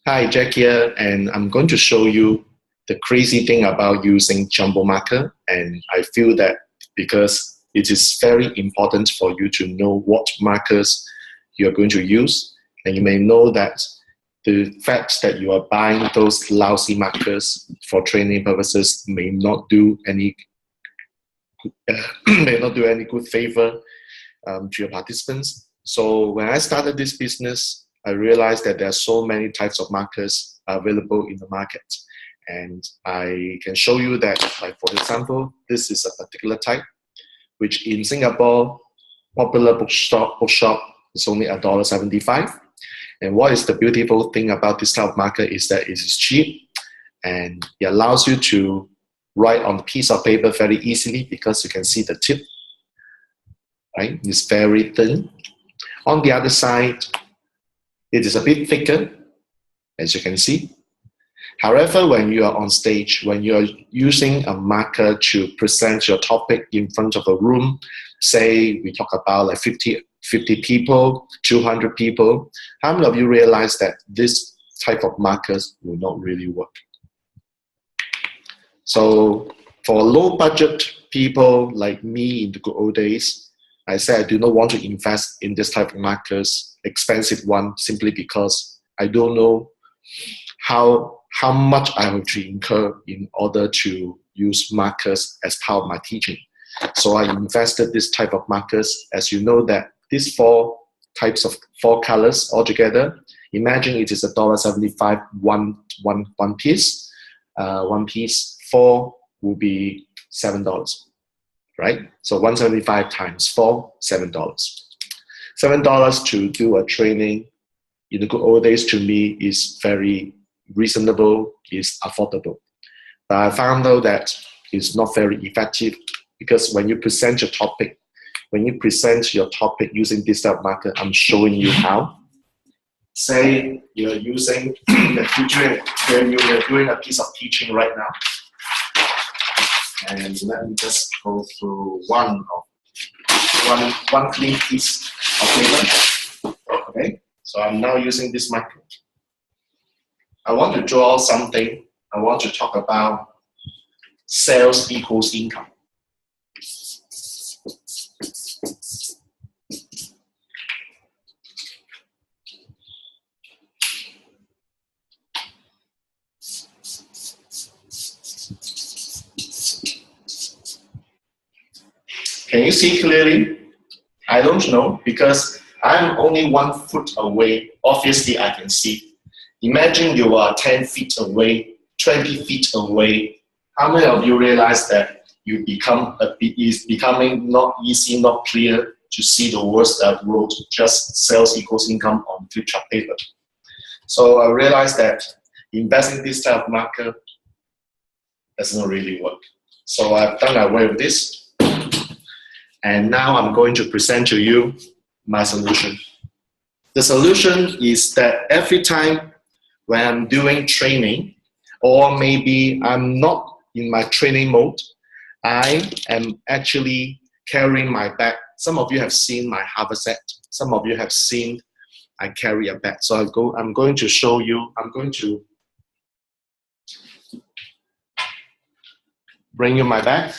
Hi, Jack here, and I'm going to show you the crazy thing about using jumbo marker. And I feel that because it is very important for you to know what markers you're going to use, and you may know that the fact that you are buying those lousy markers for training purposes may not do any good favor to your participants. So when I started this business, I realized that there are so many types of markers available in the market. And I can show you that, like for example, this is a particular type, which in Singapore, popular bookshop is only $1.75. And what is the beautiful thing about this type of marker is that it is cheap and it allows you to write on a piece of paper very easily because you can see the tip, right? It's very thin. On the other side, it is a bit thicker, as you can see. However, when you are on stage, when you are using a marker to present your topic in front of a room, say we talk about like 50 people, 200 people, how many of you realize that this type of markers will not really work? So for low budget people like me in the good old days, I said I do not want to invest in this type of markers, expensive one, simply because I don't know how much I have to incur in order to use markers as part of my teaching. So I invested this type of markers. As you know that these four colors altogether, imagine it is $1.75 one piece. One piece, 4 will be $7. Right? So 175 times 4, $7. $7 to do a training in the good old days to me is very reasonable, is affordable. But I found out that it's not very effective because when you present your topic, using this type of marker, I'm showing you how. Say you're using the teaching, you're doing a piece of teaching right now. And let me just go through one clean piece of paper. Okay, so I'm now using this marker. I want to draw something. I want to talk about sales equals income. Can you see clearly? I don't know because I'm only 1 foot away. Obviously, I can see. Imagine you are 10 feet away, 20 feet away. How many of you realize that it's becoming not easy, not clear to see the words that I wrote, just sales equals income on flip chart paper? So I realized that investing this type of marker does not really work. So I've done away with this. And now I'm going to present to you my solution. The solution is that every time when I'm doing training, or maybe I'm not in my training mode, I am actually carrying my bag. Some of you have seen my haversack. Some of you have seen I carry a bag. So I'm going to show you, I'm going to bring you my bag.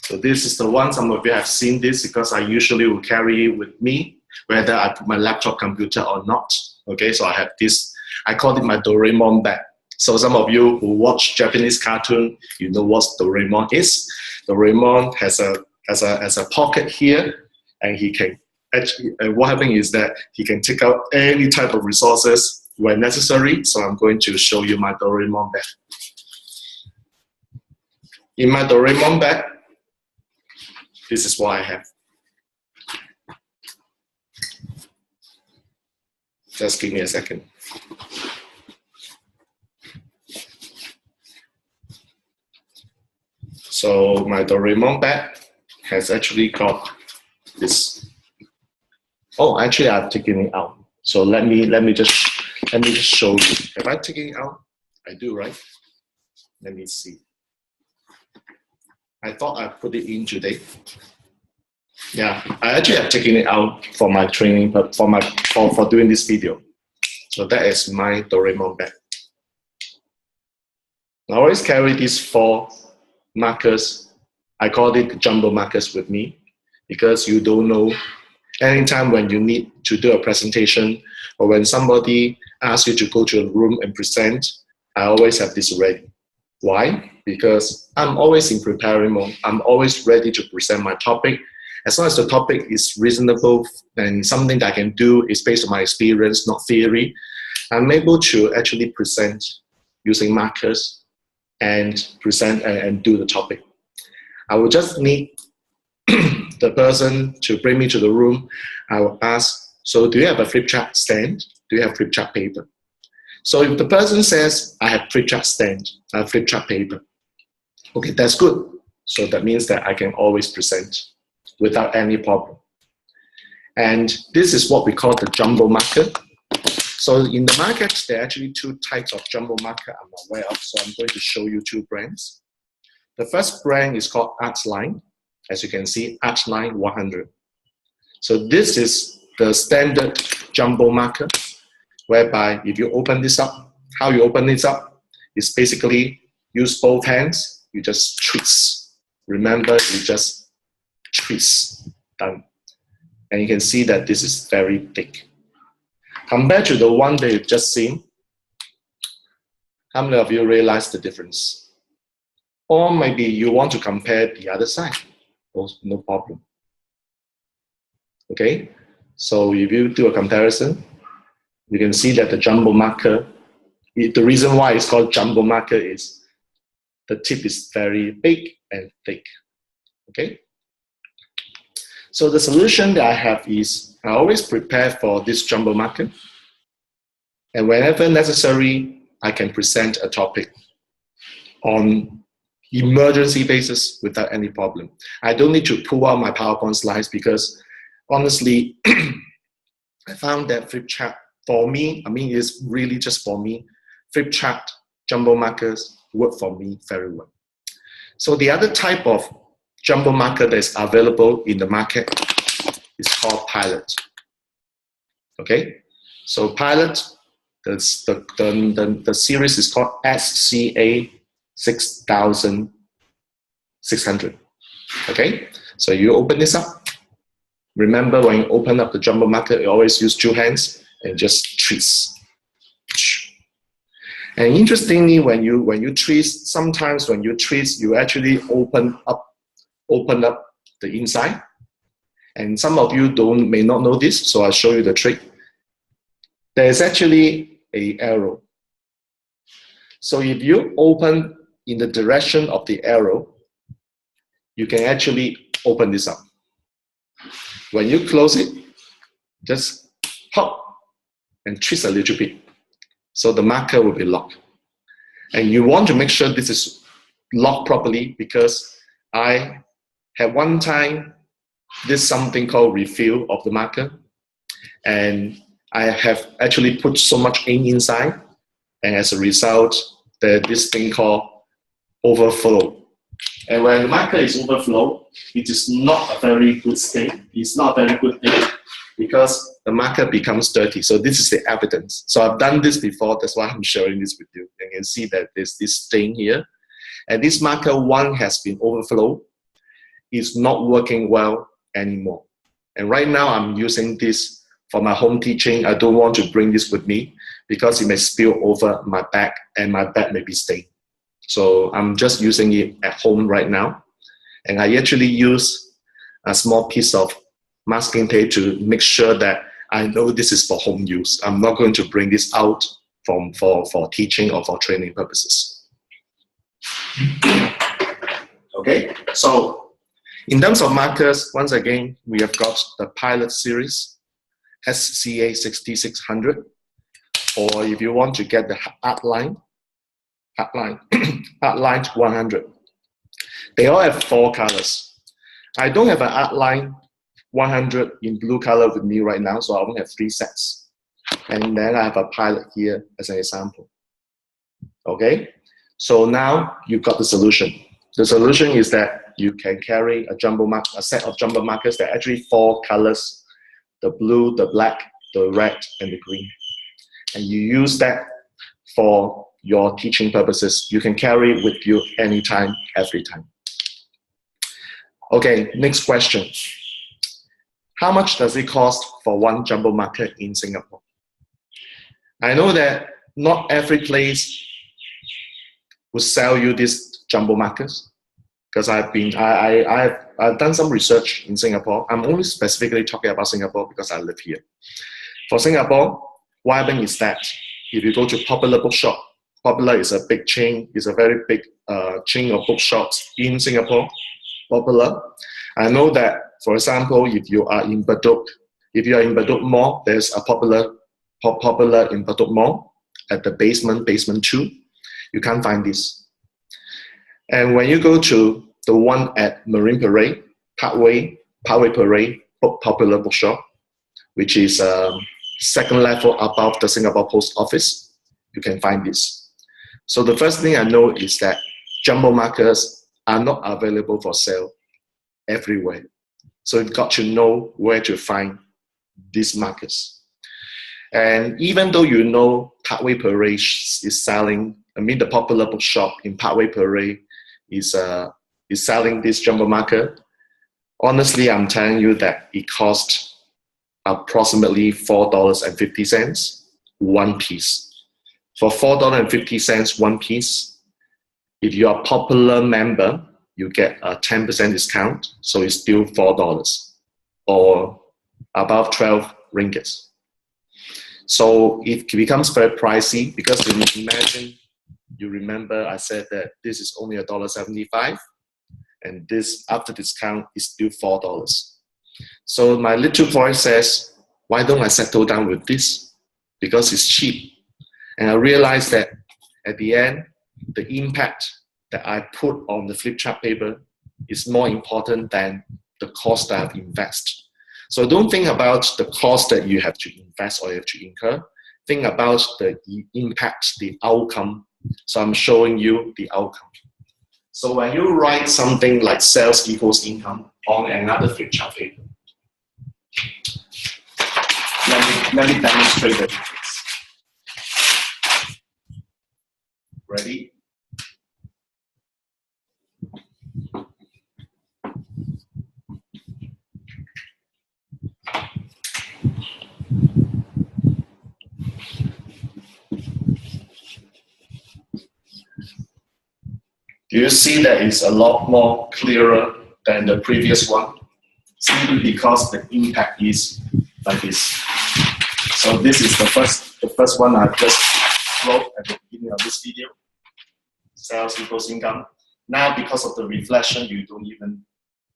So this is the one, some of you have seen this because I usually will carry it with me, whether I put my laptop computer or not. Okay, so I have this, I call it my Doraemon bag. So some of you who watch Japanese cartoon, you know what Doraemon is. Doraemon has a pocket here, and he can actually, what happens is that he can take out any type of resources when necessary. So I'm going to show you my Doraemon bag. In my Doraemon bag, this is what I have. Just give me a second. So my Doraemon bag has actually got this. Oh, actually I've taken it out. So let me just show you. Have I taken it out? I do, right? Let me see. I thought I put it in today. Yeah, I actually have taken it out for my training, but for doing this video. So that is my Doraemon bag. I always carry these 4 markers. I call it jumbo markers with me because you don't know anytime when you need to do a presentation or when somebody asks you to go to a room and present, I always have this ready. Why? Because I'm always in preparing mode. I'm always ready to present my topic. As long as the topic is reasonable and something that I can do is based on my experience, not theory, I'm able to actually present using markers and present and do the topic. I will just need the person to bring me to the room. I will ask, so do you have a flip chart stand? Do you have flip chart paper? So if the person says, I have flip chart stand, I have flip chart paper, okay, that's good. So that means that I can always present without any problem. And this is what we call the jumbo marker. So in the market, there are actually 2 types of jumbo marker I'm aware of. So I'm going to show you 2 brands. The first brand is called Artline. As you can see, Artline100. So this is the standard jumbo marker, whereby if you open this up, how you open this up is basically use both hands, you just twist. Remember, you just twist, done. And you can see that this is very thick. Compared to the one that you've just seen, how many of you realize the difference? Or maybe you want to compare the other side. No problem. Okay, so if you do a comparison, you can see that the jumbo marker, the reason why it's called jumbo marker is the tip is very big and thick. Okay, so the solution that I have is I always prepare for this jumbo marker, and whenever necessary, I can present a topic on emergency basis without any problem. I don't need to pull out my PowerPoint slides because honestly, I found that flip chart for me, I mean, it's really just for me, flip chart jumbo markers work for me very well. So the other type of jumbo marker that is available in the market is called Pilot. Okay, so Pilot, the series is called SCA6600. Okay, so you open this up. Remember, when you open up the jumbo marker, you always use 2 hands and just twist. And interestingly, when you twist, sometimes when you twist, you actually open up the inside. And some of you may not know this, so I'll show you the trick. There is actually an arrow. So if you open in the direction of the arrow, you can actually open this up. When you close it, just pop and twist a little bit. So the marker will be locked. And you want to make sure this is locked properly because I had one time this something called refill of the marker. And I have actually put so much ink inside. And as a result, there's this thing called overflow. And when the marker is overflow, it is not a very good state. It's not a very good thing because the marker becomes dirty. So this is the evidence. So I've done this before. That's why I'm sharing this with you. You can see that there's this stain here. And this marker 1 has been overflow. It's not working well anymore. And right now I'm using this for my home teaching. I don't want to bring this with me because it may spill over my bag and my bag may be stained. So I'm just using it at home right now. And I actually use a small piece of masking tape to make sure that I know this is for home use. I'm not going to bring this out for teaching or for training purposes. Okay, so in terms of markers, once again, we have got the Pilot series, SCA6600, or if you want to get the Artline 100. They all have 4 colors. I don't have an Artline 100 in blue color with me right now, so I only have 3 sets. And then I have a Pilot here as an example. Okay, so now you've got the solution. The solution is that you can carry a set of jumbo markers that are actually 4 colors: the blue, the black, the red, and the green. and you use that for your teaching purposes. You can carry it with you anytime, every time. Okay, next question. How much does it cost for one jumbo marker in Singapore? I know that not every place will sell you these jumbo markers, because I've done some research in Singapore. I'm only specifically talking about Singapore because I live here. For Singapore, what happened is that if you go to Popular Bookshop, Popular is a big chain, is a very big chain of bookshops in Singapore, Popular. I know that, for example, if you are in Bedok Mall, there's a Popular in Bedok Mall at the basement 2. You can't find this. And when you go to the one at Marine Parade, Parkway Parade, Popular Bookshop, which is second level above the Singapore Post Office, you can find this. So the first thing I know is that jumbo markers are not available for sale everywhere. So you've got to know where to find these markers. And even though you know Parkway Parade is selling, the Popular Bookshop in Parkway Parade is selling this jumbo marker, honestly, I'm telling you that it costs approximately $4.50 one piece. For $4.50 one piece, if you are a Popular member, you get a 10% discount, so it's still $4 or above 12 ringgits. So it becomes very pricey, because you remember I said that this is only $1.75, and this after discount is still $4. So my little voice says, why don't I settle down with this? Because it's cheap. And I realized that at the end, the impact that I put on the flip chart paper is more important than the cost that I've invested. So don't think about the cost that you have to invest or you have to incur. Think about the impact, the outcome. So I'm showing you the outcome. So when you write something like sales equals income on another flip chart paper, let me demonstrate the difference. Ready? Do you see that it's a lot more clearer than the previous one? Simply because the impact is like this. So this is the first one I just wrote at the beginning of this video. Sales equals income. Now, because of the reflection,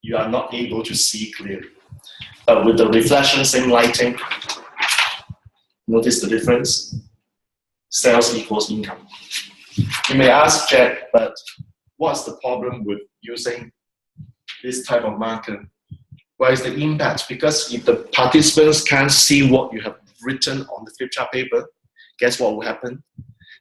you are not able to see clearly. But with the reflection, same lighting, notice the difference. Sales equals income. You may ask, Jack, but what's the problem with using this type of marker? What is the impact? Because if the participants can't see what you have written on the flip chart paper, guess what will happen?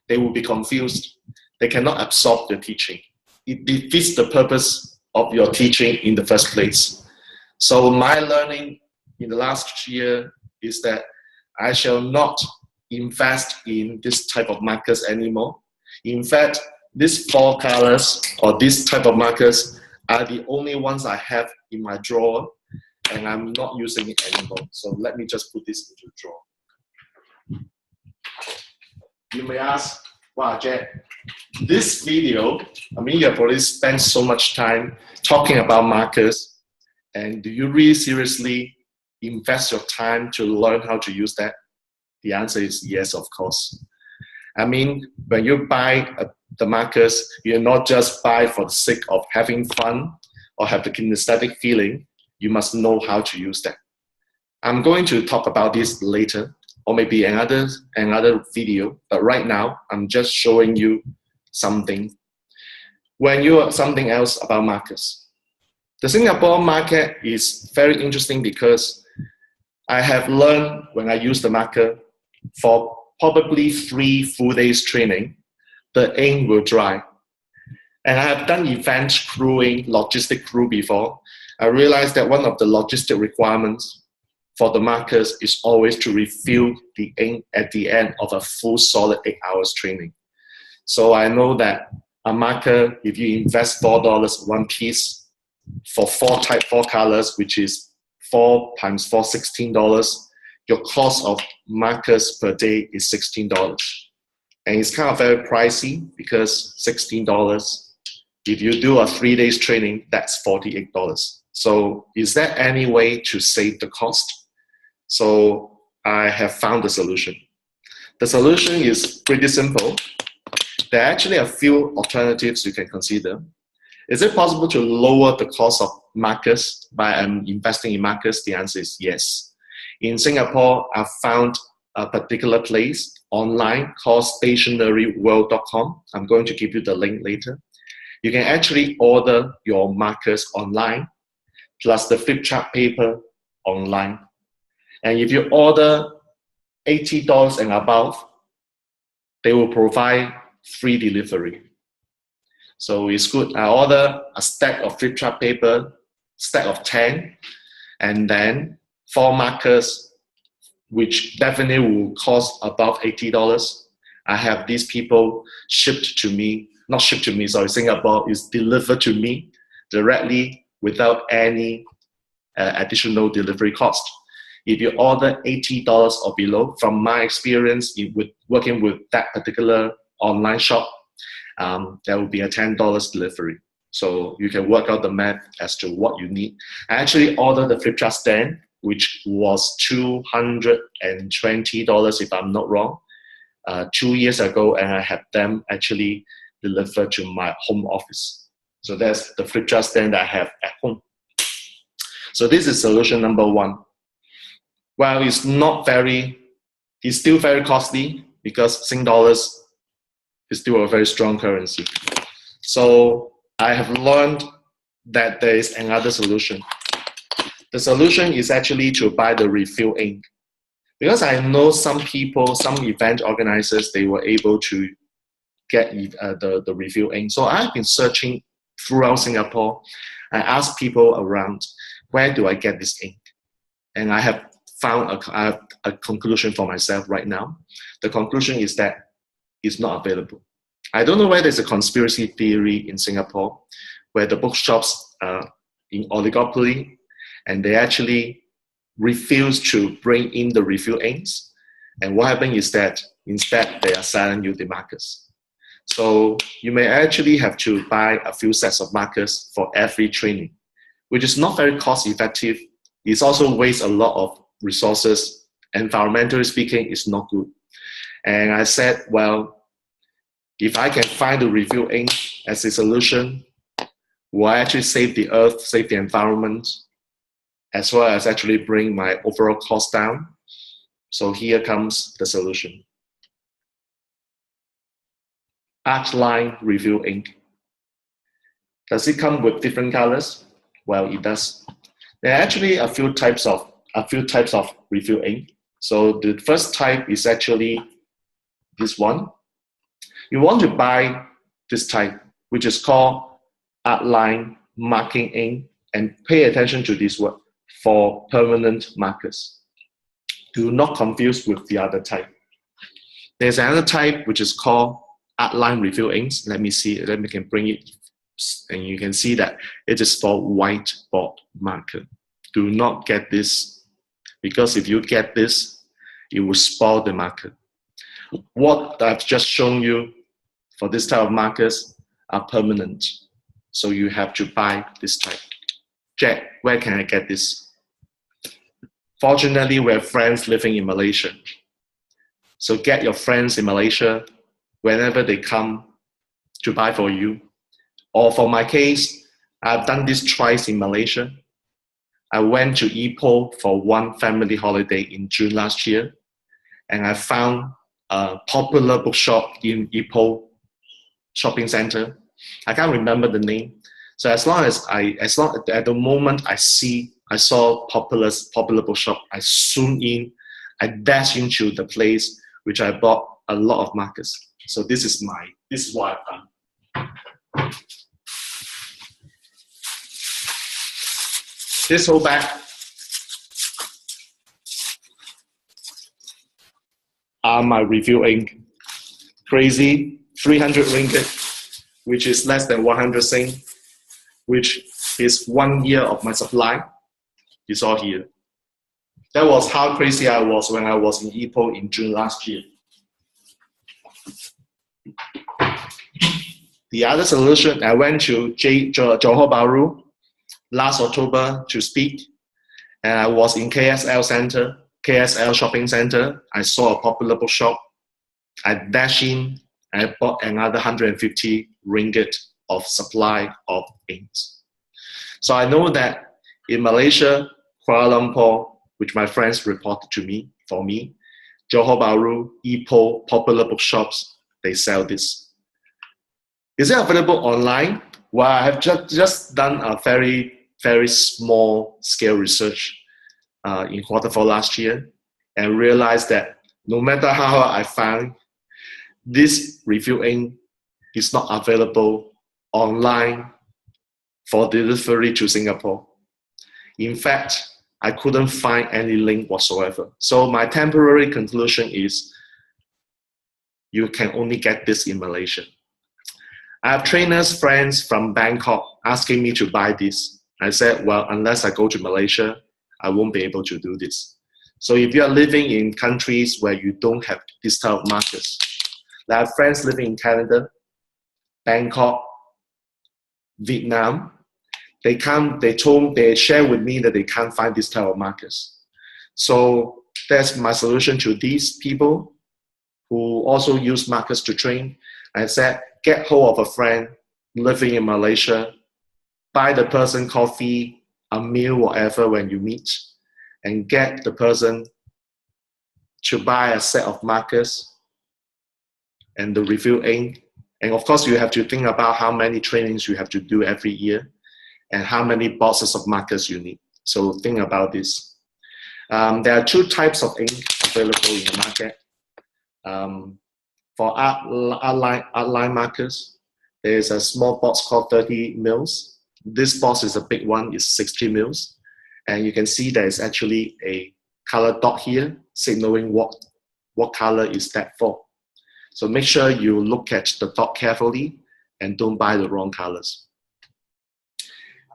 They will be confused. They cannot absorb the teaching. It defeats the purpose of your teaching in the first place. So my learning in the last year is that I shall not invest in this type of markers anymore. In fact, these 4 colors or this type of markers are the only ones I have in my drawer, and I'm not using it anymore. So let me just put this into the drawer. You may ask, wow, Jack, this video, you have already spent so much time talking about markers, and do you really seriously invest your time to learn how to use that? The answer is yes, of course. When you buy the markers, you're not just buy for the sake of having fun or have the kinesthetic feeling. You must know how to use that. I'm going to talk about this later, or maybe another video, but right now I'm just showing you something. Something else about markers. The Singapore market is very interesting because I have learned when I use the marker for probably 3 full days training, the ink will dry. And I have done event crewing, logistic crew before. I realized that one of the logistic requirements for the markers is always to refill the ink at the end of a full solid 8 hours training. So I know that a marker, if you invest $4 one piece for 4 colors, which is 4 times 4, $16, your cost of markers per day is $16. And it's kind of very pricey because $16, if you do a 3 days training, that's $48. So is there any way to save the cost? So I have found the solution. The solution is pretty simple. There are actually a few alternatives you can consider. Is it possible to lower the cost of markers by investing in markers? The answer is yes. In Singapore, I've found a particular place online called stationaryworld.com. I'm going to give you the link later. You can actually order your markers online, plus the flip chart paper online. And if you order $80 and above, they will provide free delivery. So it's good. I order a stack of flip chart paper, stack of 10, and then 4 markers, which definitely will cost above $80. I have these people shipped to me, not shipped to me, sorry, Singapore is delivered to me directly without any additional delivery cost. If you order $80 or below, from my experience with working with that particular online shop, there will be a $10 delivery. So you can work out the math as to what you need. I actually ordered the flip chart stand, which was $220 if I'm not wrong, 2 years ago, and I had them actually delivered to my home office. So that's the flip chart stand I have at home. So this is solution number 1. Well, it's still very costly because Sing dollars is still a very strong currency. So I have learned that there is another solution. The solution is actually to buy the refill ink. Because I know some people, some event organizers, they were able to get the refill ink. So I've been searching throughout Singapore. I asked people around, where do I get this ink? And I have found a conclusion for myself right now. The conclusion is that it's not available. I don't know whether there's a conspiracy theory in Singapore where the bookshops are in oligopoly and they actually refuse to bring in the refill inks. And what happened is that instead they are selling you the markers. So you may actually have to buy a few sets of markers for every training, which is not very cost effective. It also wastes a lot of resources. Environmentally speaking, it's not good. And I said, well, if I can find the refill ink as a solution, will I actually save the earth, save the environment, as well as actually bring my overall cost down? So here comes the solution. Artline refill ink. Does it come with different colors? Well, it does. There are actually a few types of refill ink. So the first type is actually this one. You want to buy this type, which is called Artline marking ink, and pay attention to this word, for permanent markers. Do not confuse with the other type. There's another type which is called Artline refill inks. Let me see, let me can bring it, and you can see that it is for whiteboard marker. Do not get this, because if you get this, it will spoil the marker. What I've just shown you for this type of markers are permanent. So you have to buy this type. Jack, where can I get this? Fortunately, we have friends living in Malaysia. So get your friends in Malaysia whenever they come to buy for you. Or for my case, I've done this twice in Malaysia. I went to Ipoh for one family holiday in June last year, and I found a popular bookshop in Ipoh shopping center. I can't remember the name. So at the moment I saw popular bookshop, I zoomed in, I dashed into the place which I bought a lot of markers. So this is what I've done. This whole bag are my refill ink. Crazy, 300 ringgit, which is less than 100 sing, which is 1 year of my supply. You saw here. That was how crazy I was when I was in Ipoh in June last year. The other solution, I went to Johor Bahru last October to speak, and I was in KSL shopping center. I saw a popular bookshop. I dashed in and I bought another 150 ringgit of supply of inks. So I know that in Malaysia, Kuala Lumpur, which my friends reported to me, for me, Johor Bahru, Ipoh, popular bookshops, they sell this. Is it available online? Well, I have just done a very small scale research in Q4 last year and realized that no matter how hard I found, this refill ink is not available online for delivery to Singapore. In fact, I couldn't find any link whatsoever. So my temporary conclusion is you can only get this in Malaysia. I have trainers, friends from Bangkok asking me to buy this. I said, well, unless I go to Malaysia, I won't be able to do this. So if you are living in countries where you don't have this type of markers, I have friends living in Canada, Bangkok, Vietnam. They share with me that they can't find this type of markers. So that's my solution to these people who also use markers to train. I said, get hold of a friend living in Malaysia, buy the person coffee, a meal, whatever when you meet, and get the person to buy a set of markers and the refill ink. And of course, you have to think about how many trainings you have to do every year and how many boxes of markers you need. So think about this. There are two types of ink available in the market. For Artline markers, there is a small box called 30 mils. This box is a big one, it's 60 mils. And you can see there is actually a color dot here signaling what color is that for. So make sure you look at the dot carefully and don't buy the wrong colors.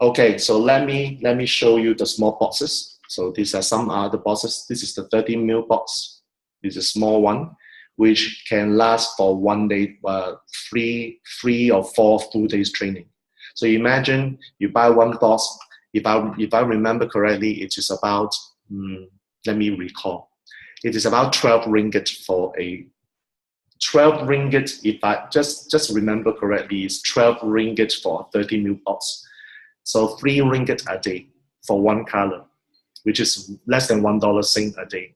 Okay, so let me show you the small boxes. So these are some other boxes. This is the 30 mil box. This is a small one, which can last for 1 day, three or 4 full days training. So imagine you buy one box. If I remember correctly, it is about, let me recall. It is about 12 ringgit for a 12 ringgit, if I just remember correctly, is 12 ringgit for a 30 mil box. So 3 ringgit a day for one color, which is less than $1 Sing a day.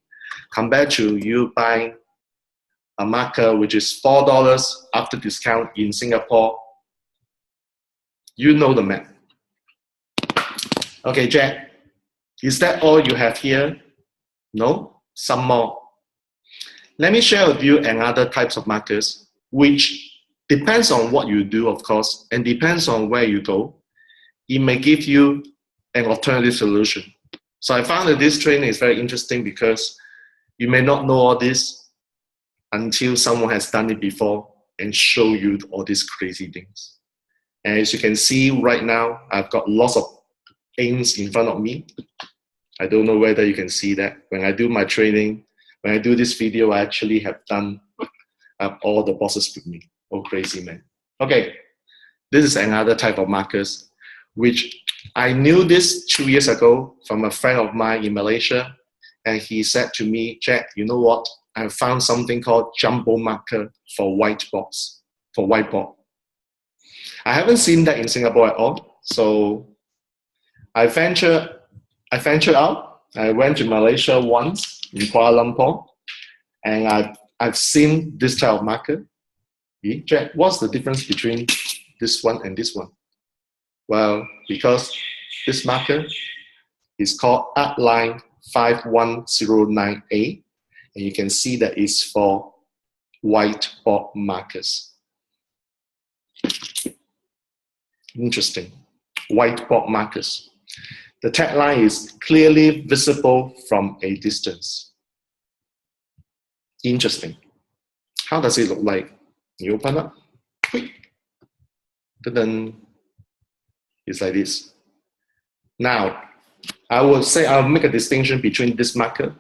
Compared to you buying a marker, which is $4 after discount in Singapore, you know the math. Okay, Jack, is that all you have here? No, some more. Let me share with you another types of markers, which depends on what you do, of course, and depends on where you go. It may give you an alternative solution. So I found that this training is very interesting because you may not know all this until someone has done it before and show you all these crazy things. And as you can see right now, I've got lots of inks in front of me. I don't know whether you can see that. When I do my training, when I do this video, I actually have done all the boxes with me. Oh, crazy man. Okay, this is another type of markers, which I knew this 2 years ago from a friend of mine in Malaysia. And he said to me, Jack, you know what? I found something called jumbo marker for whiteboard. I haven't seen that in Singapore at all. So I ventured out. I went to Malaysia once in Kuala Lumpur, and I've seen this type of marker. Jack, what's the difference between this one and this one? Well, because this marker is called Artline5109A, and you can see that it's for whiteboard markers. Interesting. Whiteboard markers. The tagline is clearly visible from a distance. Interesting. How does it look like? You open up. Then it's like this. Now, I would say I'll make a distinction between this marker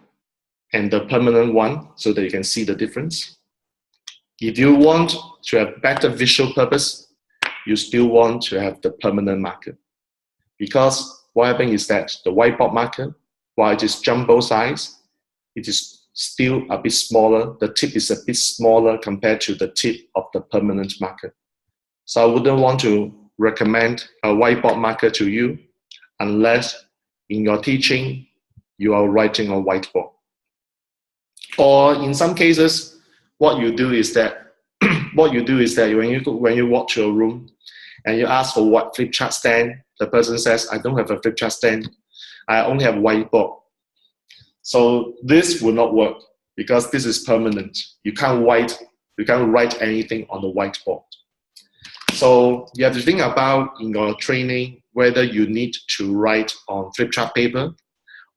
and the permanent one so that you can see the difference. If you want to have better visual purpose, you still want to have the permanent marker. Because what happens is that the whiteboard marker, while it is jumbo size, it is still a bit smaller. The tip is a bit smaller compared to the tip of the permanent marker. So I wouldn't want to recommend a whiteboard marker to you unless in your teaching you are writing on whiteboard. Or in some cases, what you do is that when you walk to a room and you ask for what flip chart stand, the person says, I don't have a flip chart stand. I only have whiteboard. So this will not work because this is permanent. You can't write anything on the whiteboard. So you have to think about in your training whether you need to write on flip chart paper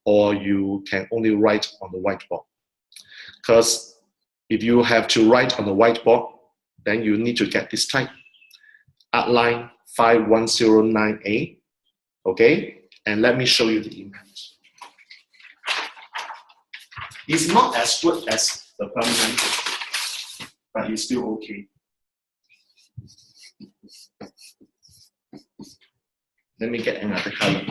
or you can only write on the whiteboard. Because if you have to write on the whiteboard, then you need to get this type, Artline5109A, okay? And let me show you the impact. It's not as good as the permanent, but it's still okay. Let me get another color.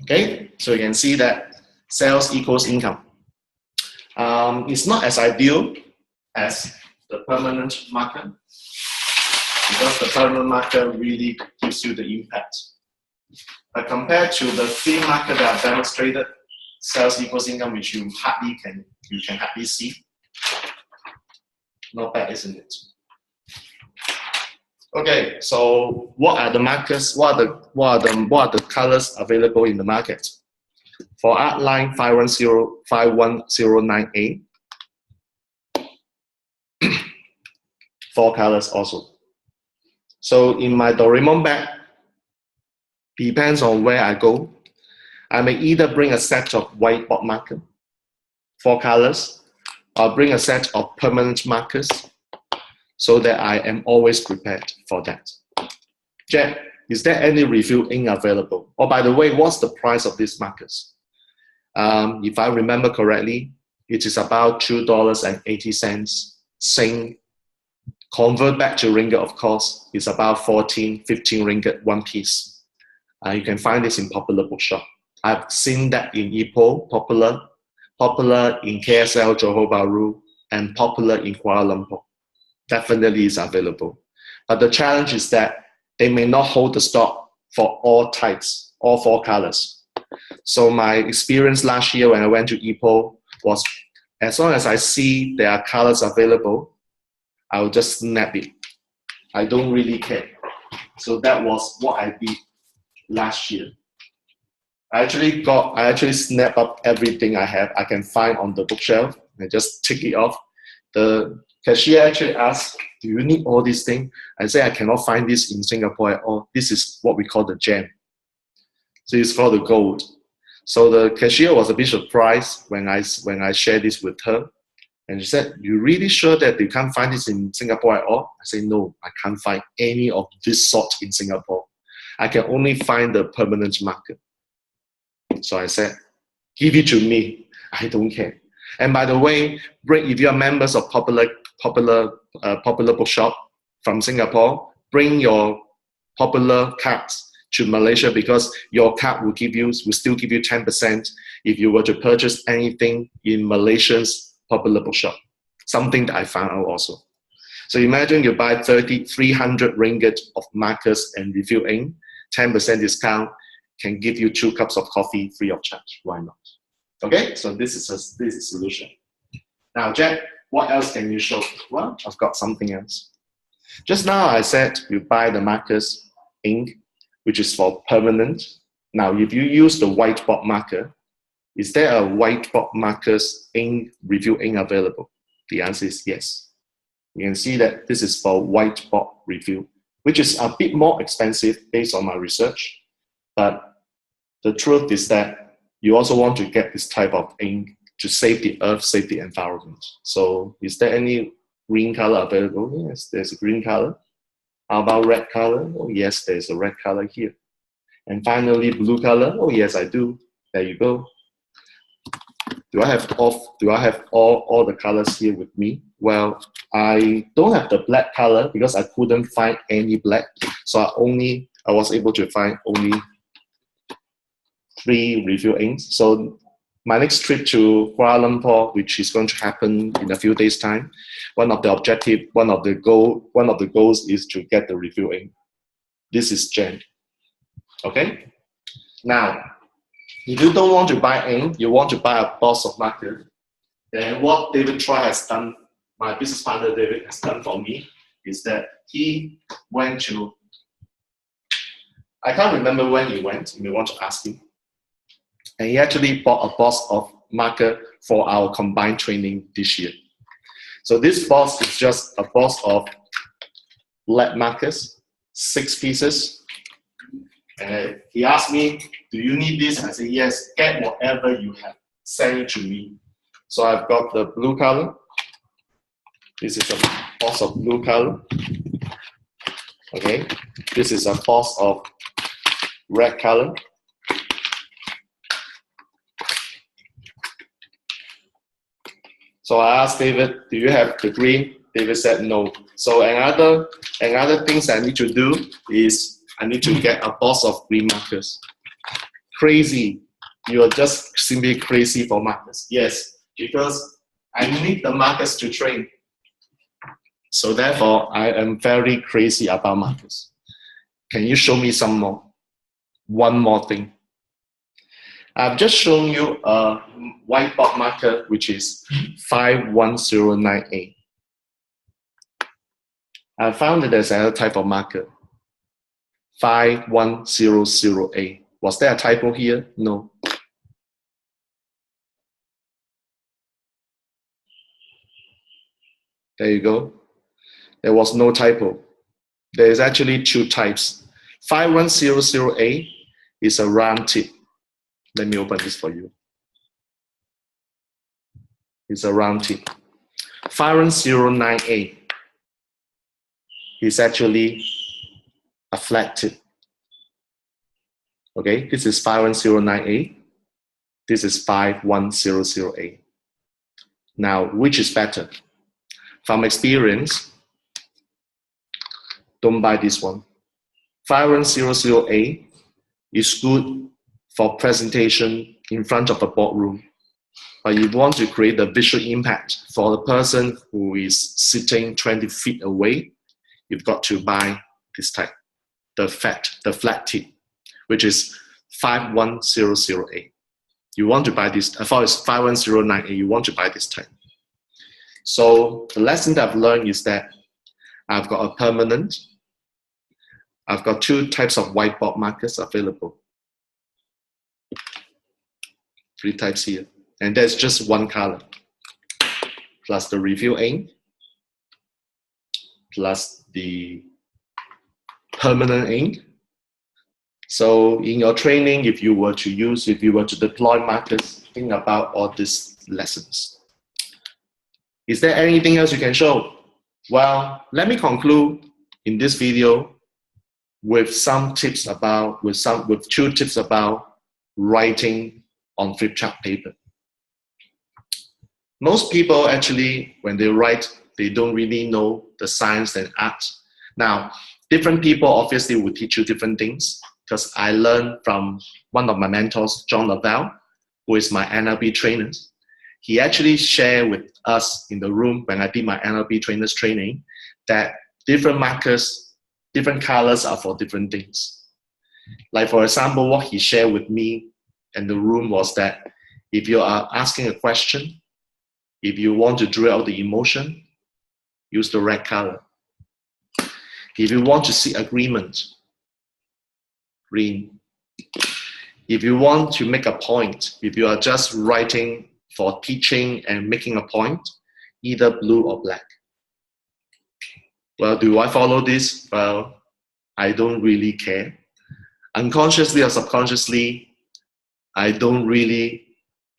Okay, so you can see that sales equals income. It's not as ideal as the permanent marker because the permanent marker really gives you the impact. But compared to the three marker that I've demonstrated, sales equals income, which you can hardly see. Not bad, isn't it? Okay, so what are the markers? What are the colors available in the market? For Artline5109A, 4 colors also. So in my Doraemon bag, depends on where I go, I may either bring a set of whiteboard marker, 4 colors, or bring a set of permanent markers so that I am always prepared for that. Jack, is there any refill ink available? Oh, by the way, what's the price of these markers? If I remember correctly, it is about $2.80 Sing. Convert back to ringgit, of course, it's about 14, 15 ringgit one piece. You can find this in popular bookshop. I've seen that in Ipoh, popular in KSL, Johor Bahru, and popular in Kuala Lumpur. Definitely is available. But the challenge is that they may not hold the stock for all types, all 4 colors. So my experience last year when I went to Ipoh was, as long as I see there are colors available, I'll just snap it. I don't really care. So that was what I did last year. I actually snap up everything I can find on the bookshelf and just take it off. The cashier actually asked, do you need all these things? I say I cannot find this in Singapore at all. This is what we call the gem. So it's called the gold. So the cashier was a bit surprised when I shared this with her. And she said, you really sure that you can't find this in Singapore at all? I say, no, I can't find any of this sort in Singapore. I can only find the permanent marker. So I said, give it to me. I don't care. And by the way, if you are members of popular bookshop from Singapore, bring your popular cards to Malaysia because your card will still give you 10% if you were to purchase anything in Malaysian's popular bookshop. Something that I found out also. So imagine you buy 300 ringgit of markers and refill ink, 10% discount can give you 2 cups of coffee free of charge. Why not? Okay, so this is a solution. Now, Jack, what else can you show? Well, I've got something else. Just now I said you buy the markers ink, which is for permanent. Now, if you use the whiteboard marker, is there a whiteboard markers ink, refill ink available? The answer is yes. You can see that this is for whiteboard refill, which is a bit more expensive based on my research. But the truth is that you also want to get this type of ink to save the earth, save the environment. So is there any green color available? Yes, there's a green color. How about red color? Oh yes, there's a red color here. And finally, blue color. Oh yes, I do. There you go. Do I have all the colors here with me? Well, I don't have the black color because I couldn't find any black. So I was able to find only 3 refill inks. So my next trip to Kuala Lumpur, which is going to happen in a few days' time, one of the goals is to get the refill ink. This is Jen. Okay. Now, if you don't want to buy ink, you want to buy a box of marker, then what David Troy has done, my business partner David has done for me, is that he went to, I can't remember when he went, you may want to ask him, and he actually bought a box of marker for our combined training this year. So this box is just a box of lead markers, 6 pieces. And he asked me, do you need this? I said, yes, get whatever you have. Send it to me. So I've got the blue color. This is a box of blue color. Okay. This is a box of red color. So I asked David, do you have the green? David said no. So another things I need to do is I need to get a box of green markers. Crazy. You are just simply crazy for markers. Yes, because I need the markers to train. So therefore, I am very crazy about markers. Can you show me some more? One more thing. I've just shown you a whiteboard marker, which is 5109A. I found that there's another type of marker, 5100A. Was there a typo here? No. There you go. There was no typo. There is actually 2 types. 5100A is a round tip. Let me open this for you. It's a round tip. 5109A is actually a flat tip. Okay, this is 5109A. This is 5100A. Now, which is better? From experience, don't buy this one. 5100A is good for presentation in front of a boardroom. But if you want to create a visual impact for the person who is sitting 20 feet away, you've got to buy this type, the flat tip, which is 5100A. You want to buy this, for 5109A, you want to buy this type. So the lesson that I've learned is that I've got a permanent, I've got 2 types of whiteboard markers available. 3 types here. And there's just 1 color, plus the refill ink, plus the permanent ink. So in your training, if you were to deploy markers, think about all these lessons. Is there anything else you can show? Well, let me conclude in this video with some tips about, with 2 tips about writing on flip chart paper. Most people actually, when they write, they don't really know the science and art. Now, different people obviously will teach you different things, because I learned from one of my mentors, John Lavelle, who is my NLP trainer. He actually shared with us in the room when I did my NLP trainers training that different markers, different colors are for different things. Like for example, what he shared with me in the room was that if you are asking a question, if you want to draw out the emotion, use the red color. If you want to see agreement, green. If you want to make a point, if you are just writing for teaching and making a point, either blue or black. Well, do I follow this? Well, I don't really care. Unconsciously or subconsciously, I don't really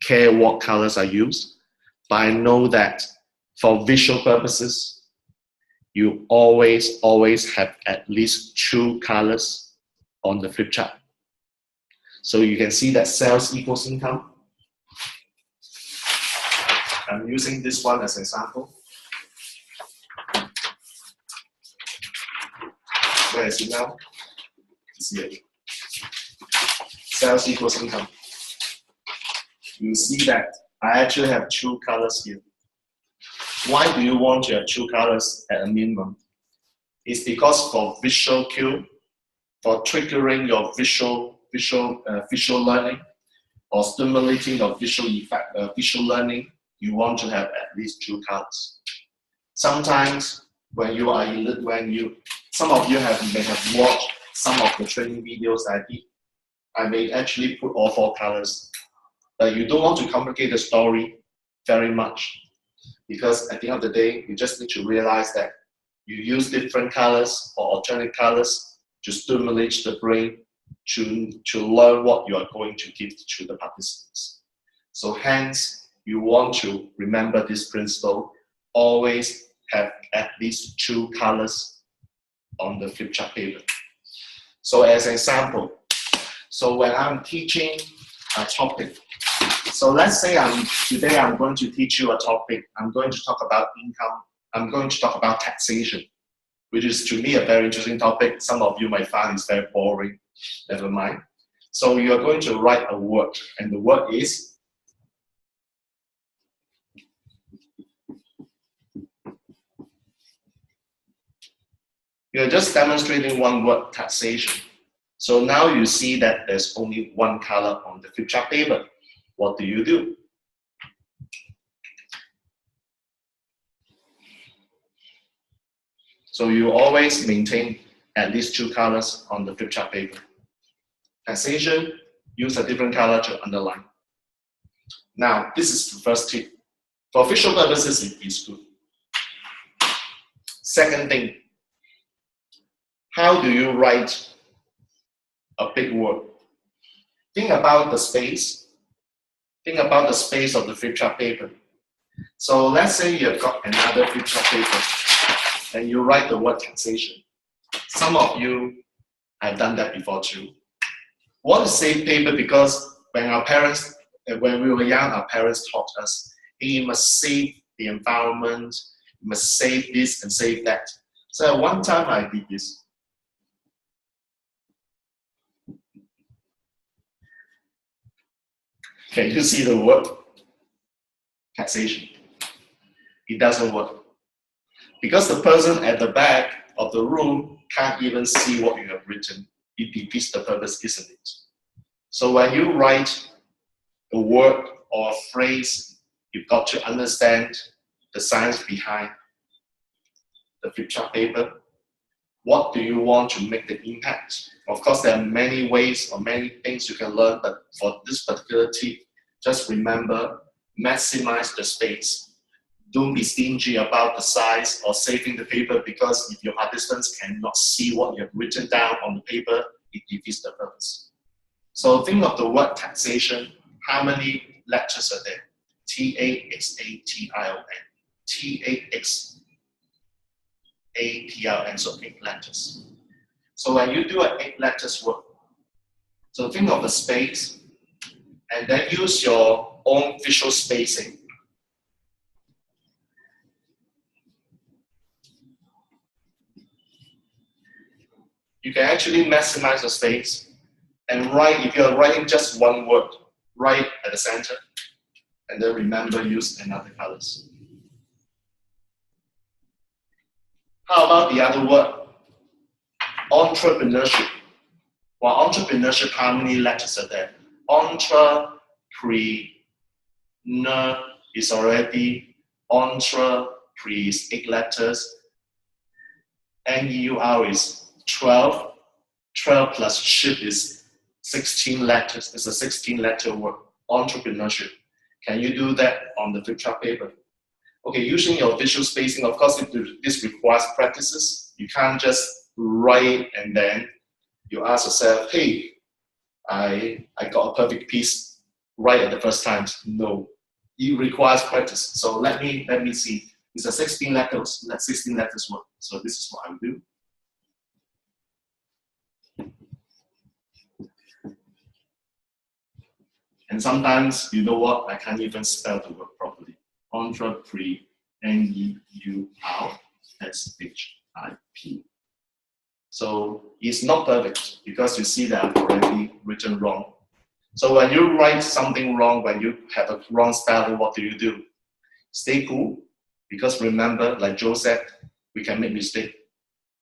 care what colors I use, but I know that for visual purposes, you always have at least 2 colors on the flip chart. So you can see that sales equals income. I'm using this one as an example. Where is it now? It's here. Sales equals income. You see that I actually have 2 colors here. Why do you want to have 2 colors at a minimum? It's because for visual cue, for triggering your visual learning, or stimulating your visual learning, you want to have at least 2 colors. Sometimes when you are some of you may have watched some of the training videos I did. I may actually put all 4 colors, but you don't want to complicate the story very much, because at the end of the day, you just need to realize that you use different colors or alternate colors to stimulate the brain to learn what you are going to give to the participants. So hence, you want to remember this principle, always have at least 2 colors on the flip chart paper. So as an example, so when I'm teaching a topic, so let's say today I'm going to teach you a topic. I'm going to talk about income. I'm going to talk about taxation, which is to me a very interesting topic. Some of you might find it's very boring. Never mind. So you're going to write a word, and the word is you're just demonstrating one word, taxation. So now you see that there's only 1 color on the flip chart paper. What do you do? So you always maintain at least 2 colors on the flip chart paper. Taxation, use a different color to underline. Now, this is the first tip. For visual purposes, it is good. Second thing, how do you write a big word? Think about the space. Think about the space of the flip chart paper. So let's say you've got another flip chart paper and you write the word taxation. Some of you have done that before too. Want to save paper because when we were young, our parents taught us, hey, you must save the environment, you must save this and save that. So at one time I did this. Can you see the word taxation? It doesn't work. Because the person at the back of the room can't even see what you have written. It defeats the purpose, isn't it? So when you write a word or a phrase, you've got to understand the science behind the flip chart paper. What do you want to make the impact? Of course, there are many ways or many things you can learn, but for this particular tip, just remember, maximize the space. Don't be stingy about the size or saving the paper, because if your participants cannot see what you have written down on the paper, it defeats the purpose. So think of the word taxation. How many letters are there? T-A-X-A-T-I-O-N. T-A-X-A-T-I-O-N, so 8 letters. So when you do an 8 letters word, so think of the space and then use your own visual spacing. You can actually maximize the space and write, if you're writing just one word, write at the center, and then remember, use another colors. How about the other word? Entrepreneurship. Well, entrepreneurship, how many letters are there? Entrepreneur is already, is 8 letters. NEUR is 12. 12 plus ship is 16 letters. It's a 16-letter word, entrepreneurship. Can you do that on the flip chart paper? Okay, using your visual spacing, of course, this requires practices. You can't just write and then you ask yourself, hey, I got a perfect piece right at the first time. No, it requires practice. So let me see. It's a 16 letters. Let 16 letters work. So this is what I will do. And sometimes, you know what? I can't even spell the word properly. Entrepreneur, N-E-U-R-S-H-I-P. So it's not perfect because you see that I've already written wrong. So when you write something wrong, when you have a wrong spelling, what do? Stay cool, because remember, like Joe said, we can make mistakes.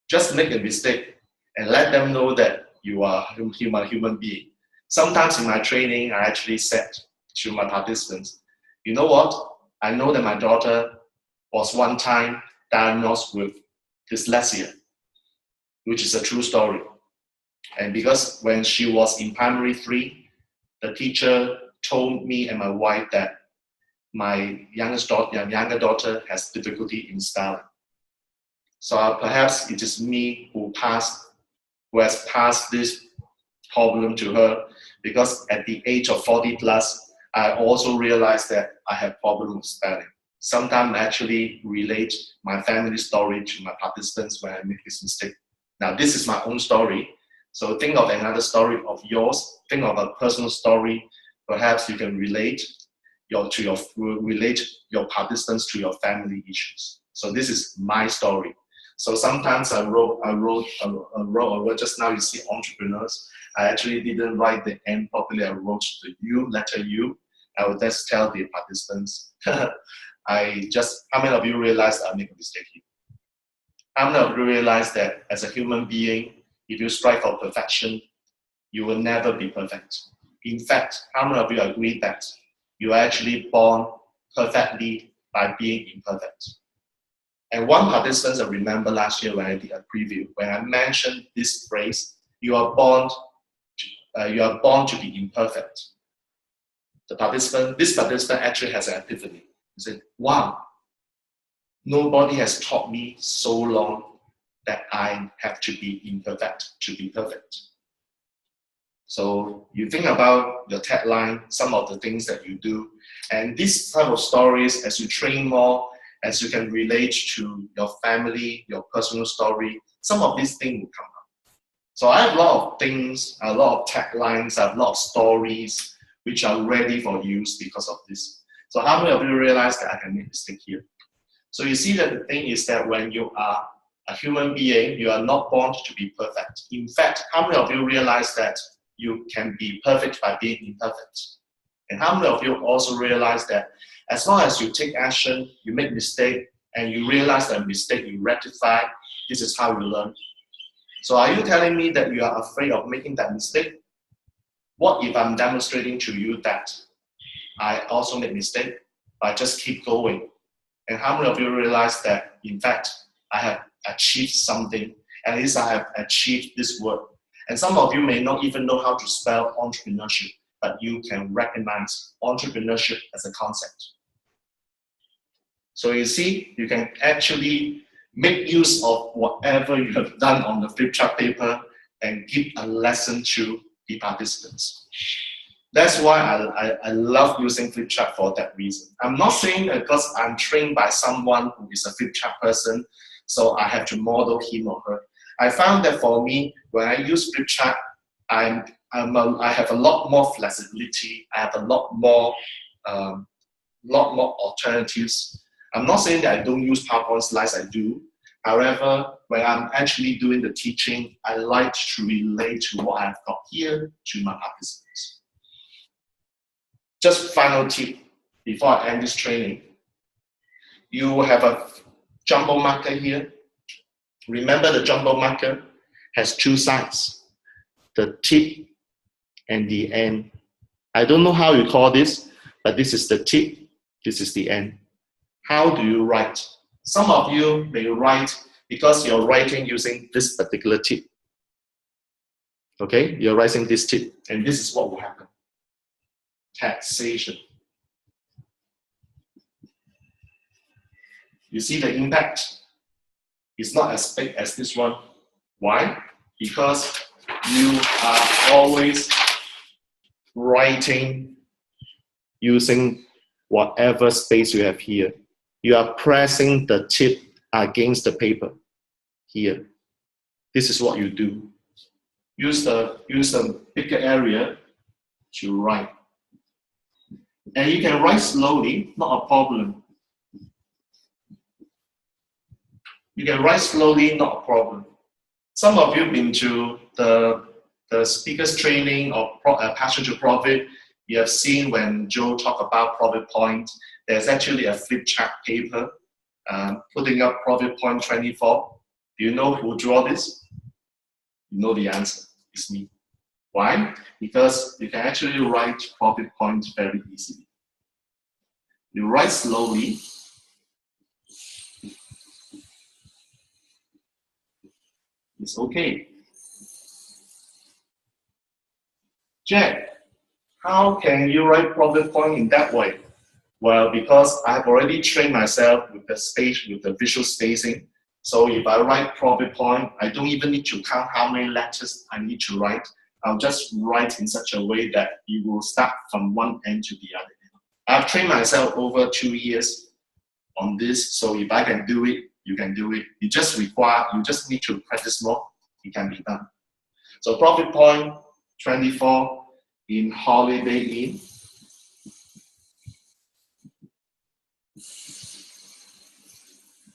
Just make a mistake and let them know that you are a human being. Sometimes in my training, I actually said to my participants, you know what? I know that my daughter was one time diagnosed with dyslexia, which is a true story. And because when she was in primary 3, the teacher told me and my wife that my younger daughter has difficulty in spelling. So perhaps it is me who has passed this problem to her, because at the age of 40 plus, I also realized that I have problems with spelling. Sometimes I actually relate my family story to my participants when I make this mistake. Now, this is my own story. So think of another story of yours. Think of a personal story. Perhaps you can relate your participants to your family issues. So this is my story. So sometimes I wrote a word. Just now you see entrepreneurs. I actually didn't write the N properly. I wrote the U, letter U. I would just tell the participants. How many of you realize I make a mistake here? How many of you realize that as a human being, if you strive for perfection, you will never be perfect? In fact, how many of you agree that you are actually born perfectly by being imperfect? And one participant I remember last year when I did a preview, when I mentioned this phrase, you are born to be imperfect. This participant actually has an epiphany. He said, wow, nobody has taught me so long that I have to be imperfect to be perfect. So you think about your tagline, some of the things that you do, and these type of stories, as you train more, as you can relate to your family, your personal story, some of these things will come up. So I have a lot of things, a lot of taglines, I have a lot of stories which are ready for use because of this. So how many of you realize that I can make a mistake here? So you see that the thing is that when you are a human being, you are not born to be perfect. In fact, how many of you realize that you can be perfect by being imperfect? And how many of you also realize that as long as you take action, you make mistake, and you realize that mistake, you rectify, this is how you learn. So are you telling me that you are afraid of making that mistake? What if I'm demonstrating to you that I also make mistake, but I just keep going? And how many of you realize that, in fact, I have achieved something, at least I have achieved this word. And some of you may not even know how to spell entrepreneurship, but you can recognize entrepreneurship as a concept. So you see, you can actually make use of whatever you have done on the flip chart paper and give a lesson to the participants. That's why I love using flip chart for that reason. I'm not saying that because I'm trained by someone who is a flip chart person, so I have to model him or her. I found that for me, when I use flip chart, I have a lot more flexibility. I have a lot more alternatives. I'm not saying that I don't use PowerPoint slides, I do. However, when I'm actually doing the teaching, I like to relate to what I've got here to my participants. Just final tip before I end this training. You have a jumbo marker here. Remember, the jumbo marker has two sides, the tip and the end. I don't know how you call this, but this is the tip, this is the end. How do you write? Some of you may write because you're writing using this particular tip. Okay, you're writing this tip, and this is what will happen. Taxation. You see the impact? It's not as big as this one, Why? Because you are always writing using whatever space you have here. You are pressing the tip against the paper here. This is what you do. Use a bigger area to write. And you can write slowly, not a problem. You can write slowly, not a problem. Some of you have been to the speaker's training or Passion to Profit. You have seen when Joe talked about profit point, there's actually a flip chart paper putting up profit point 24. Do you know who drew this? You know the answer. It's me. Why? Because you can actually write profit points very easily. You write slowly. It's okay. Jack, how can you write profit point in that way? Well, because I've already trained myself with the stage, with the visual spacing. So if I write profit point, I don't even need to count how many letters I need to write. I'll just write in such a way that you will start from one end to the other end. I've trained myself over 2 years on this, so if I can do it, you can do it. You just need to practice more, it can be done. So profit point 24 in Holiday Inn.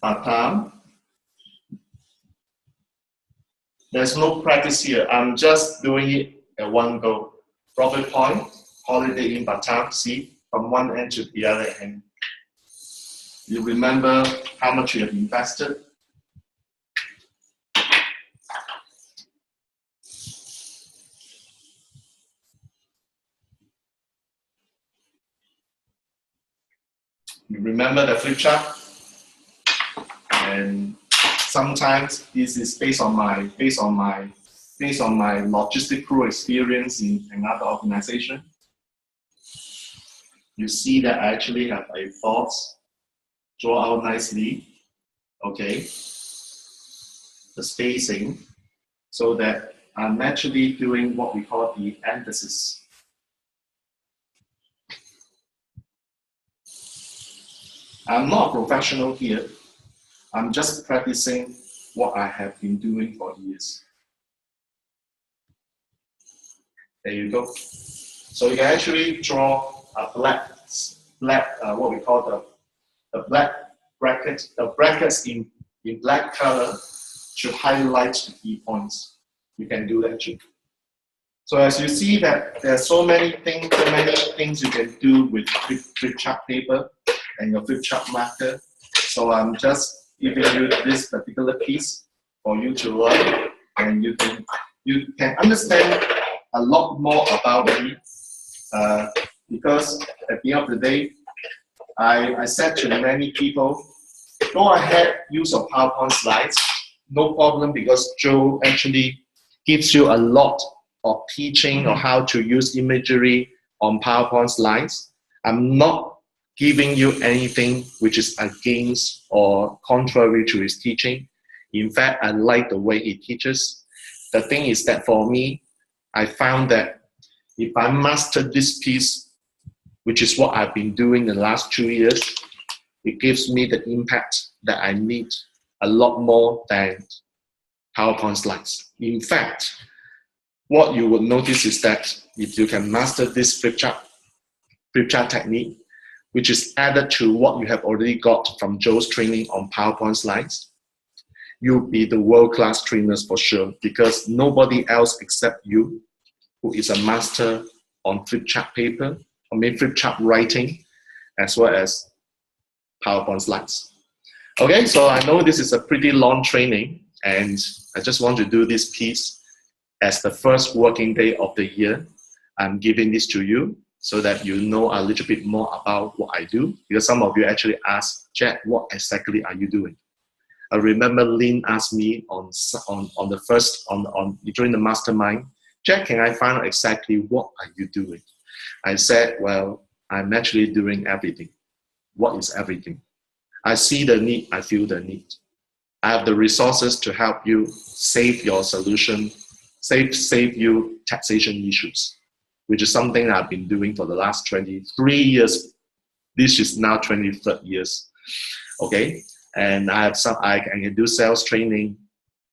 Batam. There's no practice here. I'm just doing it at one go. Profit point, Holiday Inn Batam. See, from one end to the other end. You remember how much you have invested? You remember the flip chart? And sometimes this is based on my logistical experience in another organization. You see that I actually have a thought draw out nicely, okay? The spacing, so that I'm actually doing what we call the emphasis. I'm not a professional here. I'm just practicing what I have been doing for years. There you go. So you can actually draw a black what we call the black bracket, the brackets in black color to highlight the key points. You can do that too. So as you see that there are so many things you can do with flip chart paper and your flip chart marker. So I'm just giving you this particular piece for you to learn, and you can understand a lot more about me, because at the end of the day, I said to many people, go ahead, use your PowerPoint slides, no problem, because Joe actually gives you a lot of teaching on how to use imagery on PowerPoint slides. I'm not giving you anything which is against or contrary to his teaching. In fact, I like the way he teaches. The thing is that for me, I found that if I master this piece, which is what I've been doing the last 2 years, it gives me the impact that I need a lot more than PowerPoint slides. In fact, what you will notice is that if you can master this flip chart technique, which is added to what you have already got from Joe's training on PowerPoint slides, you'll be the world-class trainers for sure, because nobody else except you who is a master on flip chart paper, flip chart writing, as well as PowerPoint slides. Okay, so I know this is a pretty long training, and I just want to do this piece as the first working day of the year. I'm giving this to you so that you know a little bit more about what I do, because some of you actually ask, Jack, what exactly are you doing? I remember Lynn asked me during the mastermind, Jack, can I find out exactly what are you doing? I said, well, I'm actually doing everything. What is everything? I see the need, I feel the need. I have the resources to help you save your solution, save you taxation issues, which is something I've been doing for the last 23 years. This is now 23rd years. Okay, and I can do sales training,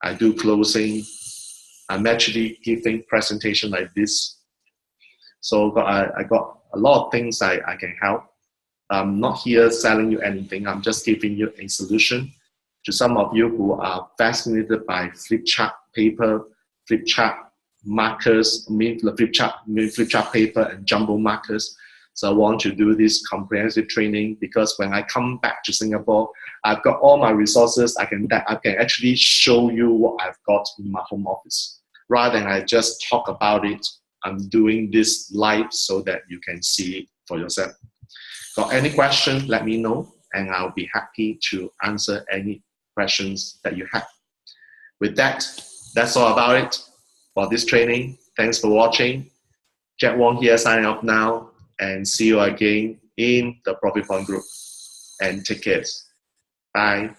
I do closing, I'm actually giving presentation like this. So I got a lot of things I can help. I'm not here selling you anything, I'm just giving you a solution. To some of you who are fascinated by flip chart paper, flip chart markers, flip chart paper and jumbo markers. So I want to do this comprehensive training because when I come back to Singapore, I've got all my resources. I can actually show you what I've got in my home office. Rather than I just talk about it, I'm doing this live so that you can see it for yourself. Got any question, let me know, and I'll be happy to answer any questions that you have. With that, that's all about it for this training. Thanks for watching. Jack Wong here, signing off now, and see you again in the Profit Point Group. And take care. Bye.